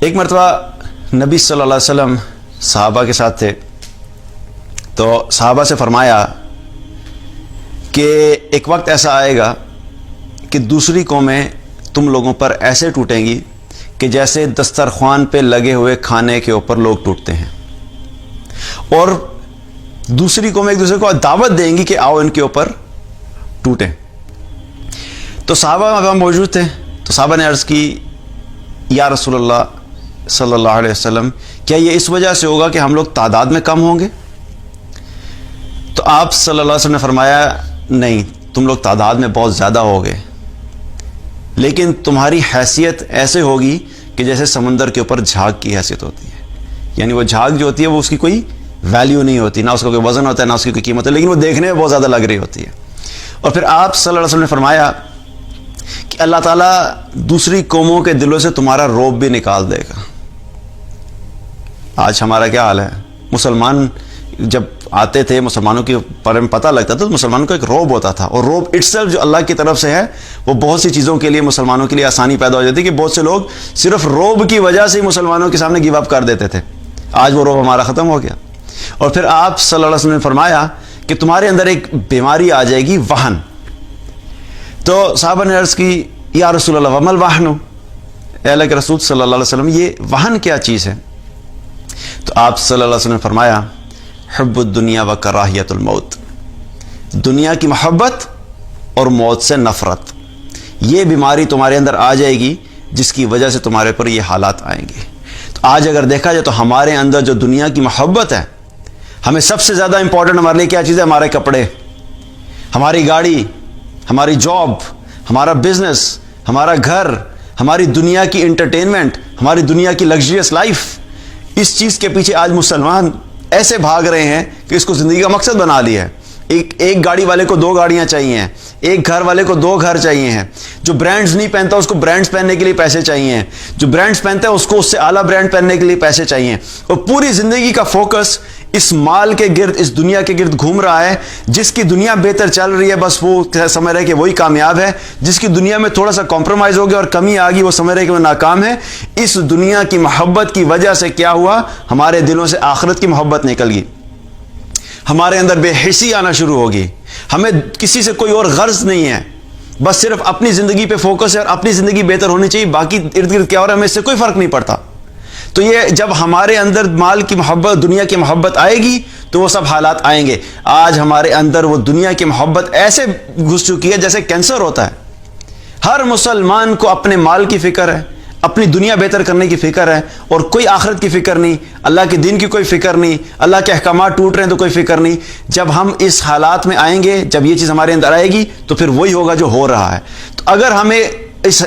ایک مرتبہ نبی صلی اللہ علیہ وسلم صحابہ کے ساتھ تھے تو صحابہ سے فرمایا کہ ایک وقت ایسا آئے گا کہ دوسری قومیں تم لوگوں پر ایسے ٹوٹیں گی کہ جیسے دسترخوان پہ لگے ہوئے کھانے کے اوپر لوگ ٹوٹتے ہیں، اور دوسری قومیں ایک دوسرے کو دعوت دیں گی کہ آؤ ان کے اوپر ٹوٹیں۔ تو صحابہ وہاں موجود تھے، تو صحابہ نے عرض کی یا رسول اللہ صلی اللہ علیہ وسلم، کیا یہ اس وجہ سے ہوگا کہ ہم لوگ تعداد میں کم ہوں گے؟ تو آپ صلی اللہ علیہ وسلم نے فرمایا نہیں، تم لوگ تعداد میں بہت زیادہ ہوگے، لیکن تمہاری حیثیت ایسے ہوگی کہ جیسے سمندر کے اوپر جھاگ کی حیثیت ہوتی ہے، یعنی وہ جھاگ جو ہوتی ہے وہ اس کی کوئی ویلیو نہیں ہوتی، نہ اس کا کوئی وزن ہوتا ہے، نہ اس کی کوئی قیمت ہے، لیکن وہ دیکھنے میں بہت زیادہ لگ رہی ہوتی ہے۔ اور پھر آپ صلی اللہ علیہ وسلم نے فرمایا کہ اللہ تعالیٰ دوسری قوموں کے دلوں سے تمہارا روب بھی نکال دے گا۔ آج ہمارا کیا حال ہے؟ مسلمان جب آتے تھے، مسلمانوں کے بارے میں پتہ لگتا تھا تو مسلمانوں کا ایک روب ہوتا تھا، اور روب اٹ سیلف جو اللہ کی طرف سے ہے وہ بہت سی چیزوں کے لیے مسلمانوں کے لیے آسانی پیدا ہو جاتی ہے کہ بہت سے لوگ صرف روب کی وجہ سے ہی مسلمانوں کے سامنے گیو اپ کر دیتے تھے۔ آج وہ روب ہمارا ختم ہو گیا۔ اور پھر آپ صلی اللہ علیہ وسلم نے فرمایا کہ تمہارے اندر ایک بیماری آ جائے گی، وہن۔ تو صحابہ نے عرض کی یا رسول اللہ وما الوہن، اے اللہ کے رسول صلی اللہ علیہ وسلم یہ وہن کیا چیز ہے؟ تو آپ صلی اللہ علیہ وسلم نے فرمایا حب الدنیا و کراہیت الموت، دنیا کی محبت اور موت سے نفرت، یہ بیماری تمہارے اندر آ جائے گی جس کی وجہ سے تمہارے پر یہ حالات آئیں گے۔ تو آج اگر دیکھا جائے تو ہمارے اندر جو دنیا کی محبت ہے، ہمیں سب سے زیادہ امپورٹنٹ ہمارے لیے کیا چیز ہے؟ ہمارے کپڑے، ہماری گاڑی، ہماری جاب، ہمارا بزنس، ہمارا گھر، ہماری دنیا کی انٹرٹینمنٹ، ہماری دنیا کی لگژریس لائف۔ اس چیز کے پیچھے آج مسلمان ایسے بھاگ رہے ہیں کہ اس کو زندگی کا مقصد بنا لیا ہے۔ ایک گاڑی والے کو 2 گاڑیاں چاہیے ہیں، ایک گھر والے کو 2 گھر چاہیے ہیں، جو برانڈز نہیں پہنتا اس کو برانڈز پہننے کے لیے پیسے چاہیے ہیں، جو برانڈز پہنتا ہے اس کو اس سے اعلیٰ برانڈ پہننے کے لیے پیسے چاہیے، اور پوری زندگی کا فوکس اس مال کے گرد، اس دنیا کے گرد گھوم رہا ہے۔ جس کی دنیا بہتر چل رہی ہے بس وہ سمجھ رہے کہ وہی کامیاب ہے، جس کی دنیا میں تھوڑا سا کمپرومائز ہو گیا اور کمی آ گئی وہ سمجھ رہے کہ وہ ناکام ہے۔ اس دنیا کی محبت کی وجہ سے کیا ہوا؟ ہمارے دلوں سے آخرت کی محبت نکل گئی، ہمارے اندر بے حسی آنا شروع ہوگی، ہمیں کسی سے کوئی اور غرض نہیں ہے، بس صرف اپنی زندگی پہ فوکس ہے اور اپنی زندگی بہتر ہونی چاہیے، باقی ارد گرد کیا ہو رہا ہے ہمیں اس سے کوئی فرق نہیں پڑتا۔ تو یہ جب ہمارے اندر مال کی محبت، دنیا کی محبت آئے گی تو وہ سب حالات آئیں گے۔ آج ہمارے اندر وہ دنیا کی محبت ایسے گھس چکی ہے جیسے کینسر ہوتا ہے۔ ہر مسلمان کو اپنے مال کی فکر ہے، اپنی دنیا بہتر کرنے کی فکر ہے، اور کوئی آخرت کی فکر نہیں، اللہ کے دین کی کوئی فکر نہیں، اللہ کے احکامات ٹوٹ رہے ہیں تو کوئی فکر نہیں۔ جب ہم اس حالات میں آئیں گے، جب یہ چیز ہمارے اندر آئے گی تو پھر وہی ہوگا جو ہو رہا ہے۔ تو اگر ہمیں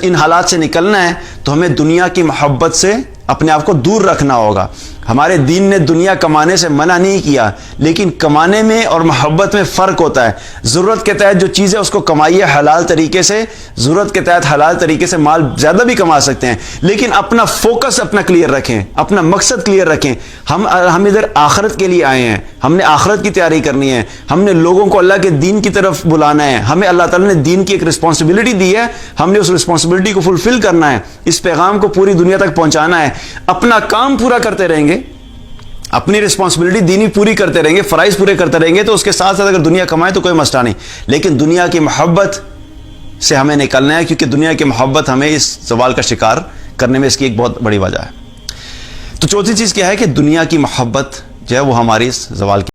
ان حالات سے نکلنا ہے تو ہمیں دنیا کی محبت سے اپنے آپ کو دور رکھنا ہوگا۔ ہمارے دین نے دنیا کمانے سے منع نہیں کیا، لیکن کمانے میں اور محبت میں فرق ہوتا ہے۔ ضرورت کے تحت جو چیز ہے اس کو کمائیے حلال طریقے سے، ضرورت کے تحت حلال طریقے سے مال زیادہ بھی کما سکتے ہیں، لیکن اپنا فوکس اپنا کلیئر رکھیں، اپنا مقصد کلیئر رکھیں۔ ہم ادھر آخرت کے لیے آئے ہیں، ہم نے آخرت کی تیاری کرنی ہے، ہم نے لوگوں کو اللہ کے دین کی طرف بلانا ہے، ہمیں اللہ تعالیٰ نے دین کی ایک رسپانسبلٹی دی ہے، ہم نے اس رسپانسبلٹی کو فلفل کرنا ہے، اس پیغام کو پوری دنیا تک پہنچانا ہے۔ اپنا کام پورا کرتے رہیں گے، اپنی رسپانسبلٹی دینی پوری کرتے رہیں گے، فرائض پورے کرتے رہیں گے، تو اس کے ساتھ ساتھ اگر دنیا کمائے تو کوئی مسئلہ نہیں، لیکن دنیا کی محبت سے ہمیں نکلنا ہے، کیونکہ دنیا کی محبت ہمیں اس زوال کا شکار کرنے میں اس کی ایک بہت بڑی وجہ ہے۔ تو چوتھی چیز کیا ہے کہ دنیا کی محبت جو ہے وہ ہماری اس زوال کی